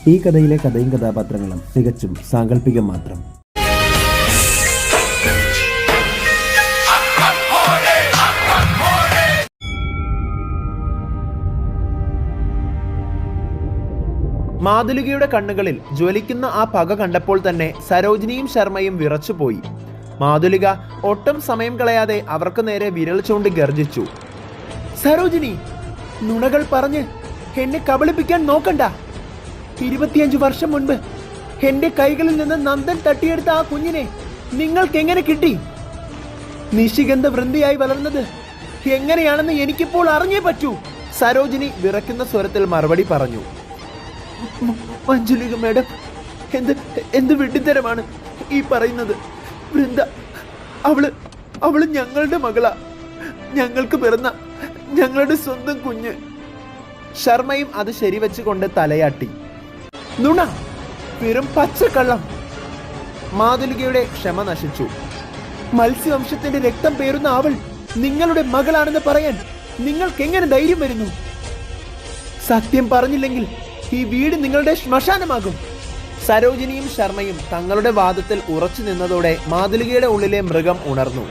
ഈ കഥയിലെ കഥയും കഥാപാത്രങ്ങളും തികച്ചും സാങ്കല്പികം മാത്രം. മാതുലികയുടെ കണ്ണുകളിൽ ജ്വലിക്കുന്ന ആ പക കണ്ടപ്പോൾ തന്നെ സരോജിനിയും ശർമ്മയും വിറച്ചുപോയി. മാതുലിക ഒട്ടും സമയം കളയാതെ അവർക്ക് നേരെ വിരൽ ചൂണ്ടി ഗർജിച്ചു. സരോജിനി, നുണകൾ പറഞ്ഞ് എന്നെ കബളിപ്പിക്കാൻ നോക്കണ്ട. 25 വർഷം മുൻപ് എന്റെ കൈകളിൽ നിന്ന് നന്ദൻ തട്ടിയെടുത്ത ആ കുഞ്ഞിനെ നിങ്ങൾക്ക് എങ്ങനെ കിട്ടി? നിശിഗന്ധ വൃന്ദിയായി വളർന്നത് എങ്ങനെയാണെന്ന് എനിക്കിപ്പോൾ അറിഞ്ഞേ പറ്റൂ. സരോജിനി വിറയ്ക്കുന്ന സ്വരത്തിൽ മറുപടി പറഞ്ഞു. മഞ്ജുലിക മേഡം, എന്ത് വിഡ്ഢിത്തരമാണ് ഈ പറയുന്നത്? വൃന്ദ അവള് ഞങ്ങളുടെ മകളാ, ഞങ്ങൾക്ക് പിറന്ന ഞങ്ങളുടെ സ്വന്തം കുഞ്ഞ്. ശർമ്മയും അത് ശരിവെച്ചുകൊണ്ട് തലയാട്ടി. നുണ, വെറും പച്ചക്കള്ളം. മാതുലികയുടെ ക്ഷമ നശിച്ചു. മത്സ്യവംശത്തിന്റെ രക്തം പേറുന്ന അവൾ നിങ്ങളുടെ മകളാണെന്ന് പറയാൻ നിങ്ങൾക്ക് എങ്ങനെ ധൈര്യം വരുന്നു? സത്യം പറഞ്ഞില്ലെങ്കിൽ ഈ വീട് നിങ്ങളുടെ ശ്മശാനമാകും. സരോജിനിയും ശർമ്മയും തങ്ങളുടെ വാദത്തിൽ ഉറച്ചു നിന്നതോടെ മാതുലികയുടെ ഉള്ളിലെ മൃഗം ഉണർന്നു.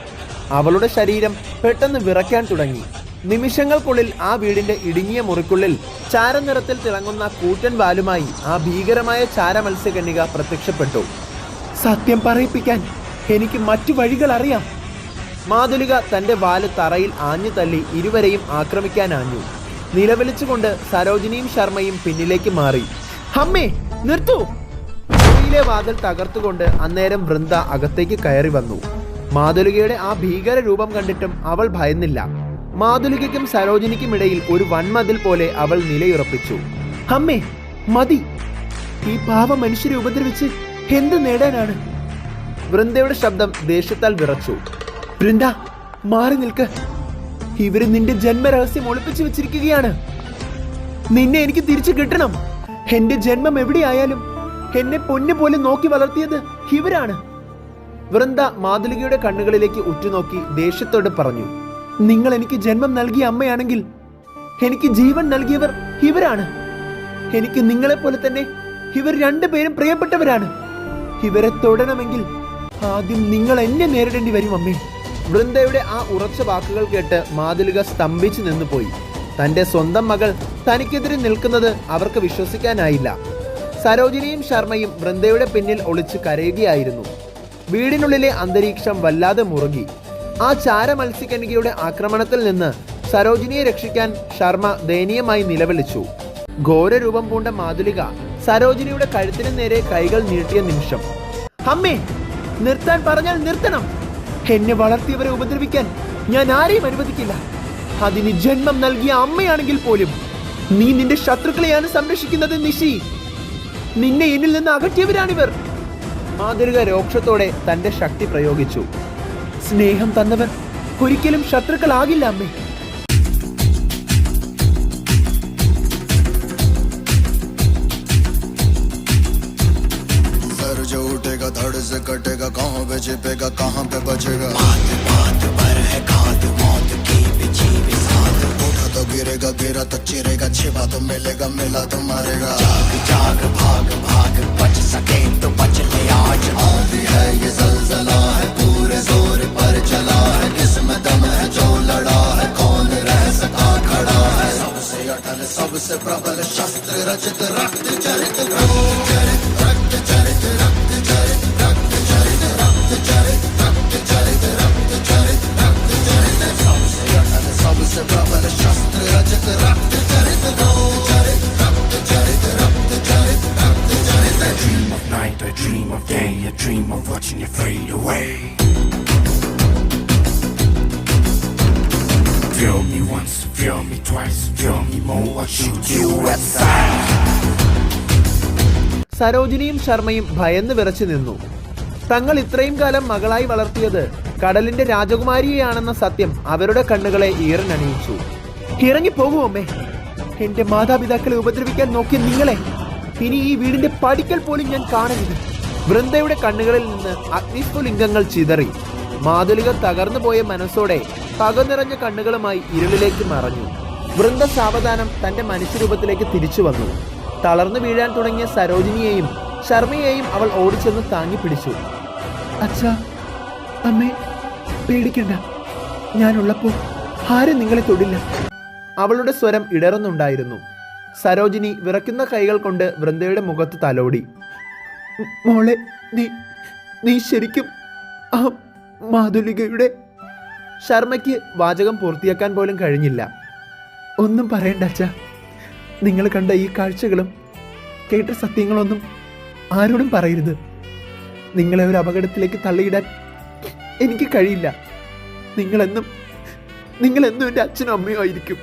അവളുടെ ശരീരം പെട്ടെന്ന് വിറയ്ക്കാൻ തുടങ്ങി. നിമിഷങ്ങൾക്കുള്ളിൽ ആ വീടിന്റെ ഇടുങ്ങിയ മുറിക്കുള്ളിൽ ചാരനിറത്തിൽ തിളങ്ങുന്ന കൂറ്റൻ വാലുമായി ആ ഭീകരമായ ചാരമത്സ്യകന്യക പ്രത്യക്ഷപ്പെട്ടു. സത്യം പറയിപ്പിക്കാൻ എനിക്ക് മറ്റു വഴികൾ അറിയാം. മാതുലിക തന്റെ വാല് തറയിൽ ആഞ്ഞു തല്ലി ഇരുവരെയും ആക്രമിക്കാനാഞ്ഞു. നിലവിളിച്ചുകൊണ്ട് സരോജിനിയും ശർമ്മയും പിന്നിലേക്ക് മാറി. അമ്മേ, നിർത്തൂ! മുറിയിലെ വാതിൽ തകർത്തുകൊണ്ട് അന്നേരം വൃന്ദ അകത്തേക്ക് കയറി വന്നു. മാതുലികയുടെ ആ ഭീകര രൂപം കണ്ടിട്ടും അവൾ ഭയന്നില്ല. മാതുലികയ്ക്കും സരോജിനിക്കും ഇടയിൽ ഒരു വൻമതിൽ പോലെ അവൾ നിലയുറപ്പിച്ചു. അമ്മേ, മതി! ഈ പാവ മനുഷ്യരെ ഉപദ്രവിച്ച് എന്ത് നേടാനാണ്? വൃന്ദയുടെ ശബ്ദം ദേഷ്യത്താൽ വിറച്ചു. വൃന്ദ, മാറി നിൽക്ക്. ഇവര് നിന്റെ ജന്മരഹസ്യം ഒളിപ്പിച്ചു വെച്ചിരിക്കുകയാണ്. നിന്നെ എനിക്ക് തിരിച്ചു കിട്ടണം. എന്റെ ജന്മം എവിടെയായാലും എന്നെ പൊന്നു പോലെ നോക്കി വളർത്തിയത് ഇവരാണ്. വൃന്ദ മാതുലികയുടെ കണ്ണുകളിലേക്ക് ഉറ്റുനോക്കി ദേഷ്യത്തോട് പറഞ്ഞു. നിങ്ങൾ എനിക്ക് ജന്മം നൽകിയ അമ്മയാണെങ്കിൽ എനിക്ക് ജീവൻ നൽകിയവർ ഇവരാണ്. എനിക്ക് നിങ്ങളെപ്പോലെ തന്നെ ഇവർ രണ്ടുപേരും പ്രിയപ്പെട്ടവരാണ്. ഇവരെ തൊടണമെങ്കിൽ ആദ്യം നിങ്ങൾ എന്നെ നേരിടേണ്ടി വരും അമ്മേ. വൃന്ദയുടെ ആ ഉറച്ച വാക്കുകൾ കേട്ട് മാതുലിക സ്തംഭിച്ചു നിന്നുപോയി. തന്റെ സ്വന്തം മകൾ തനിക്കെതിരെ നിൽക്കുന്നത് അവർക്ക് വിശ്വസിക്കാനായില്ല. സരോജിനിയും ശർമ്മയും വൃന്ദയുടെ പിന്നിൽ ഒളിച്ച് കരയുകയായിരുന്നു. വീടിനുള്ളിലെ അന്തരീക്ഷം വല്ലാതെ മുറുകി. ആ ചാരമത്സ്യകന്യകയുടെ ആക്രമണത്തിൽ നിന്ന് സരോജിനിയെ രക്ഷിക്കാൻ ശർമ്മ ദയനീയമായി നിലവിളിച്ചു. ഘോരരൂപം പൂണ്ട മാതുലിക സരോജിനിയുടെ കഴുത്തിന് നേരെ കൈകൾ നീട്ടിയ നിമിഷം, അമ്മേ, നിർത്താൻ പറഞ്ഞാൽ നിർത്തണം. എന്നെ വളർത്തിയവരെ ഉപദ്രവിക്കാൻ ഞാൻ ആരെയും അനുവദിക്കില്ല. അതിന് ജന്മം നൽകിയ അമ്മയാണെങ്കിൽ പോലും. നീ നിന്റെ ശത്രുക്കളെയാണ് സംരക്ഷിക്കുന്നത് നിശി. നിന്നെ എന്നിൽ നിന്ന് അകറ്റിയവരാണിവർ. മാതുലിക രോക്ഷത്തോടെ തന്റെ ശക്തി പ്രയോഗിച്ചു. സ്നേഹം തന്നവർ ഒരിക്കലും ശത്രുക്കളാകില്ല അമ്മേ. जो उठेगा धड़ से कटेगा, कहाँ पे छिपेगा, कहाँ पे बचेगा। बात बात पर है घात, मौत की बिछी भी साथ। उठा तो गिरेगा, गिरा तो चिरेगा, छिपा तो मिलेगा, मिला तो मारेगा। जाग जाग भाग भाग, बच सके तो बच ले आज। आंधी है ये ज़लज़ला है, पूरे जोर पर चला है। किस्मत में है जो लड़ा है, कौन रह सका खड़ा है। सबसे अटल सबसे प्रबल शस्त्र रचित, रक्त चरित रक्त चरित रक्त चरित रक्त चरित रक्त चरित रक्त चरित रक्त चरित रक्त चरित रक्त चरित। सबसे अटल सबसे प्रबल शस्त्र रचित, रक्त चरित रक्त चरित रक्त चरित रक्त चरित रक्त चरित। I dream of night, I dream of day, I dream of watching you fade away. Feel me once, feel me twice, feel me more, I'll shoot you at sight. സരോജിനിയും ശർമ്മയും ഭയന്ന് വിറച്ചു നിന്നു. തങ്ങൾ ഇത്രയും കാലം മകളായി വളർത്തിയത് കടലിന്റെ രാജകുമാരിയെയാണെന്ന സത്യം അവരുടെ കണ്ണുകളെ ഈറനണിയിച്ചു. ഇറങ്ങിപ്പോകൂ അമ്മേ. എന്റെ മാതാപിതാക്കളെ ഉപദ്രവിക്കാൻ നോക്കിയ നിങ്ങളെ ഇനി ഈ വീടിന്റെ പടിക്കൽ പോലും ഞാൻ കാണരുത്. വൃന്ദയുടെ കണ്ണുകളിൽ നിന്ന് അഗ്നിസ്ഫുലിംഗങ്ങൾ ചിതറി. മാതുലിക തകർന്നു പോയ മനസ്സോടെ പക നിറഞ്ഞ കണ്ണുകളുമായി ഇരുളിലേക്ക് മറഞ്ഞു. വൃന്ദ സാവധാനം തന്റെ മനുഷ്യരൂപത്തിലേക്ക് തിരിച്ചു വന്നു. തളർന്നു വീഴാൻ തുടങ്ങിയ സരോജിനിയെയും ശർമ്മയെയും അവൾ ഓടിച്ചെന്ന് താങ്ങി പിടിച്ചു. അച്ഛാ, അമ്മേ, പേടിക്കണ്ട, ഞാനുള്ളപ്പോൾ ആരും നിങ്ങളെ തൊടില്ല. അവളുടെ സ്വരം ഇടറുന്നുണ്ടായിരുന്നു. സരോജിനി വിറയ്ക്കുന്ന കൈകൾ കൊണ്ട് വൃന്ദയുടെ മുഖത്ത് തലോടി. മോളെ, നീ ശരിക്കും ആ മാതുലികയുടെ... ശർമ്മയ്ക്ക് വാചകം പൂർത്തിയാക്കാൻ പോലും കഴിഞ്ഞില്ല. ഒന്നും പറയണ്ട അച്ഛാ, നിങ്ങൾ കണ്ട ഈ കാഴ്ചകളും കേട്ട സത്യങ്ങളൊന്നും ആരോടും പറയരുത്. നിങ്ങളെ ഒരു അപകടത്തിലേക്ക് തള്ളിയിടാൻ എനിക്ക് കഴിയില്ല. നിങ്ങളെന്നും എൻ്റെ അച്ഛനും അമ്മയും ആയിരിക്കും.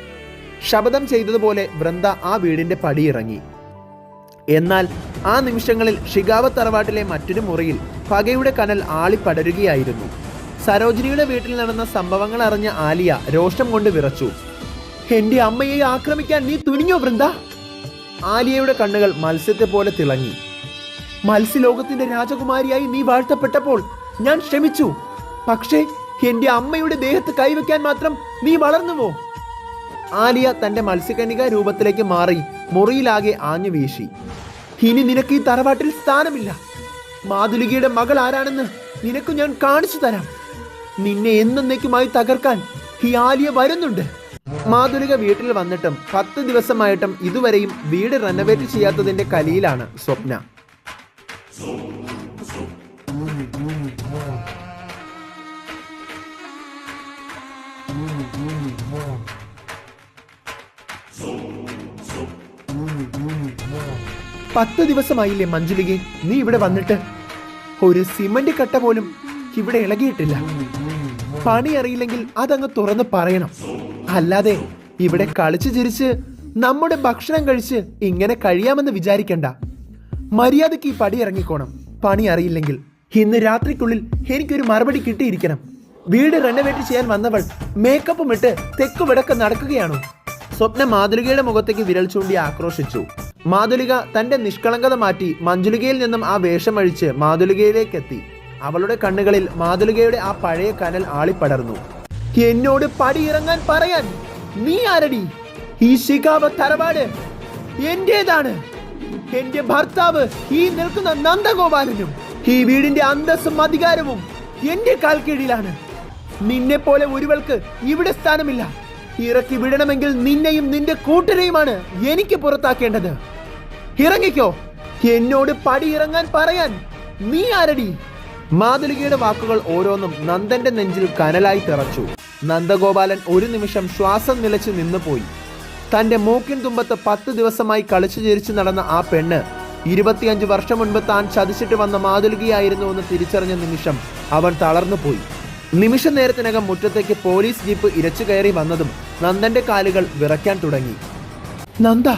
ശപഥം ചെയ്തതുപോലെ വൃന്ദ ആ വീടിന്റെ പടിയിറങ്ങി. എന്നാൽ ആ നിമിഷങ്ങളിൽ ഷിഗാവത്ത് തറവാട്ടിലെ മറ്റൊരു മുറിയിൽ പകയുടെ കനൽ ആളിപ്പടരുകയായിരുന്നു. സരോജിനിയുടെ വീട്ടിൽ നടന്ന സംഭവങ്ങൾ അറിഞ്ഞ ആലിയ രോഷം കൊണ്ട് വിറച്ചു. എന്റെ അമ്മയെ ആക്രമിക്കാൻ നീ തുനിഞ്ഞോ വൃന്ദ? ആലിയയുടെ കണ്ണുകൾ മത്സ്യത്തെ പോലെ തിളങ്ങി. മത്സ്യലോകത്തിന്റെ രാജകുമാരിയായി നീ വാഴ്ത്തപ്പെട്ടപ്പോൾ ഞാൻ ക്ഷമിച്ചു. പക്ഷേ എന്റെ അമ്മയുടെ ദേഹത്ത് കൈവയ്ക്കാൻ മാത്രം നീ വളർന്നുവോ? ആലിയ തന്റെ മത്സ്യകന്യക രൂപത്തിലേക്ക് മാറി മുറിയിലാകെ ആഞ്ഞു വീശി. ഇനി നിനക്ക് ഈ തറവാട്ടിൽ സ്ഥാനമില്ല. മാതുലികയുടെ മകൾ ആരാണെന്ന് നിനക്ക് ഞാൻ കാണിച്ചു തരാം. നിന്നെ എന്നേക്കുമായി തകർക്കാൻ ഈ ആലിയ വരുന്നുണ്ട്. മാതുലിക വീട്ടിൽ വന്നിട്ടും 10 ദിവസമായിട്ടും ഇതുവരെയും വീട് റെനോവേറ്റ് ചെയ്യാത്തതിന്റെ കലിയിലാണ് സ്വപ്ന. പത്ത് ദിവസമായില്ലേ മഞ്ജുലികെ നീ ഇവിടെ വന്നിട്ട്? ഒരു സിമന്റ് കട്ട പോലും ഇവിടെ ഇളകിയിട്ടില്ല. പണി അറിയില്ലെങ്കിൽ അതങ്ങ് തുറന്ന് പറയണം. അല്ലാതെ ഇവിടെ കളിച്ചു ചിരിച്ച് നമ്മുടെ ഭക്ഷണം കഴിച്ച് ഇങ്ങനെ കഴിയാമെന്ന് വിചാരിക്കണ്ട. മര്യാദയ്ക്ക് ഈ പടി ഇറങ്ങിക്കോണം. പണി അറിയില്ലെങ്കിൽ ഇന്ന് രാത്രിക്കുള്ളിൽ എനിക്കൊരു മറുപടി കിട്ടിയിരിക്കണം. വീട് റെനോവേറ്റ് ചെയ്യാൻ വന്നവൾ മേക്കപ്പും ഇട്ട് തെക്ക് വിടക്ക് നടക്കുകയാണോ? സ്വപ്ന മാതുലികയുടെ മുഖത്തേക്ക് വിരൽ ചൂണ്ടി ആക്രോശിച്ചു. മാതുലിക തന്റെ നിഷ്കളങ്കത മാറ്റി മഞ്ജുലികയിൽ നിന്നും ആ വേഷമഴിച്ച് മാതുലികയിലേക്കെത്തി. അവളുടെ കണ്ണുകളിൽ മാതുലികയുടെ ആ പഴയ കനൽ ആളിപ്പടർന്നു. എന്നോട് പടിയിറങ്ങാൻ പറയാൻ നീ ആരടി? ഈ ഷിഗാവത്ത് തറവാട് എന്റേതാണ്. എന്റെ ഭർത്താവ് ഈ നിൽക്കുന്ന നന്ദഗോപാലനും ഈ വീടിന്റെ അന്തസ്സും അധികാരവും എന്റെ കാൽ കീഴിലാണ്. നിന്നെ പോലെ ഒരുവൾക്ക് ഇവിടെ സ്ഥാനമില്ല. ഇറക്കി വിടണമെങ്കിൽ നിന്നെയും നിന്റെ കൂട്ടരെയുമാണ് എനിക്ക് പുറത്താക്കേണ്ടത്. ഇറങ്ങിക്കോ. എന്നോട് പടിയിറങ്ങാൻ പറയാൻ നീ ആരടി? മാതുലികയുടെ വാക്കുകൾ ഓരോന്നും നന്ദന്റെ നെഞ്ചിൽ കനലായി തിറച്ചു. നന്ദഗോപാലൻ ഒരു നിമിഷം ശ്വാസം നിലച്ച് നിന്നുപോയി. തന്റെ മൂക്കിൻ തുമ്പത്ത് 10 ദിവസമായി കളിച്ചു ചിരിച്ചു നടന്ന ആ പെണ്ണ് 25 വർഷം മുൻപ് താൻ ചതിച്ചിട്ട് വന്ന മാതുലികയായിരുന്നു എന്ന് തിരിച്ചറിഞ്ഞ നിമിഷം അവൻ തളർന്നുപോയി. നിമിഷ നേരത്തിനകം മുറ്റത്തേക്ക് പോലീസ് ജീപ്പ് ഇരച്ചു കയറി വന്നതും നന്ദന്റെ കാലുകൾ വിറയ്ക്കാൻ തുടങ്ങി. നന്ദ,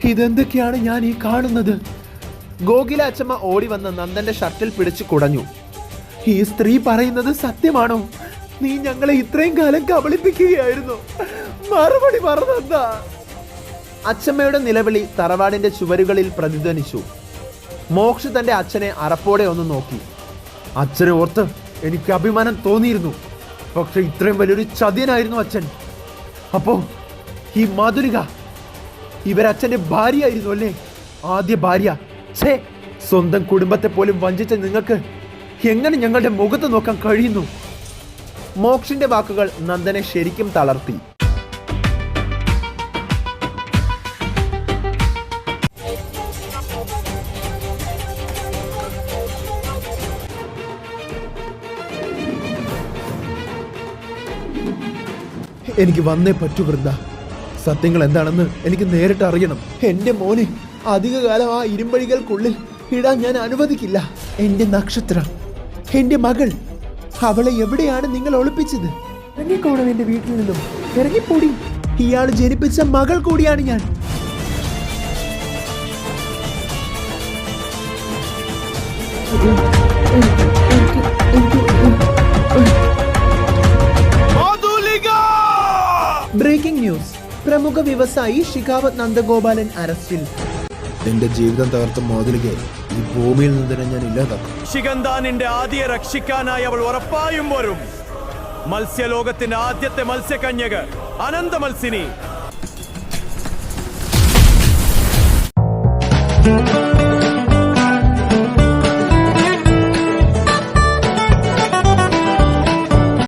ഇതെന്തൊക്കെയാണ് ഞാൻ ഈ കാണുന്നത്? ഗോകുല അച്ചമ്മ ഓടി വന്ന് നന്ദന്റെ ഷർട്ടിൽ പിടിച്ചു കുടഞ്ഞു. ഈ സ്ത്രീ പറയുന്നത് സത്യമാണോ? നീ ഞങ്ങളെ ഇത്രയും കാലം കബളിപ്പിക്കുകയായിരുന്നു. മറുപടി പറഞ്ഞ അച്ചമ്മയുടെ നിലവിളി തറവാടിന്റെ ചുവരുകളിൽ പ്രതിധ്വനിച്ചു. മോക്ഷ് തന്റെ അച്ഛനെ അറപ്പോടെ ഒന്ന് നോക്കി. അച്ഛനെ ഓർത്ത് എനിക്ക് അഭിമാനം തോന്നിയിരുന്നു. പക്ഷെ ഇത്രയും വലിയൊരു ചതിയനായിരുന്നു അച്ഛൻ. അപ്പോ ഈ മാതുലിക ഇവരച്ഛന്റെ ഭാര്യയായിരുന്നു അല്ലേ? ആദ്യ ഭാര്യ. ഛേ, സ്വന്തം കുടുംബത്തെ പോലും വഞ്ചിച്ച നിങ്ങൾക്ക് എങ്ങനെ ഞങ്ങളുടെ മുഖത്ത് നോക്കാൻ കഴിയുന്നു? മോക്ഷിന്റെ വാക്കുകൾ നന്ദനെ ശരിക്കും തളർത്തി. എനിക്ക് വന്നേ പറ്റൂ വൃന്ദ. സത്യങ്ങൾ എന്താണെന്ന് എനിക്ക് നേരിട്ട് അറിയണം. എന്റെ മോനെ അധികകാലം ആ ഇരുമ്പഴികൾക്കുള്ളിൽ ഇടാൻ ഞാൻ അനുവദിക്കില്ല. എന്റെ നക്ഷത്രം, എന്റെ മകൾ, അവളെ എവിടെയാണ് നിങ്ങൾ ഒളിപ്പിച്ചത്? ഇറങ്ങിക്കോണം എന്റെ വീട്ടിൽ നിന്നും. ഇറങ്ങിപ്പോടി. ഇയാൾ ജനിപ്പിച്ച മകൾ കൂടിയാണ് ഞാൻ. Breaking news. പ്രമുഖ വ്യവസായി ഷിഗാവത്ത് നന്ദഗോപാലൻ അറസ്റ്റിൽ. എന്റെ ജീവിതം തകർത്ത മാതുലികയെ ഈ ഭൂമിയിൽ നിന്ന് തന്നെ ഞാൻ ഇല്ലാതാക്കും. ശിഖന്താനിന്റെ ആദിയെ രക്ഷിക്കാനായി അവൾ ഉറപ്പായും വരും. മത്സ്യലോകത്തിന്റെ ആദ്യത്തെ മത്സ്യകന്യക അനന്ത മത്സിനി. Thank you.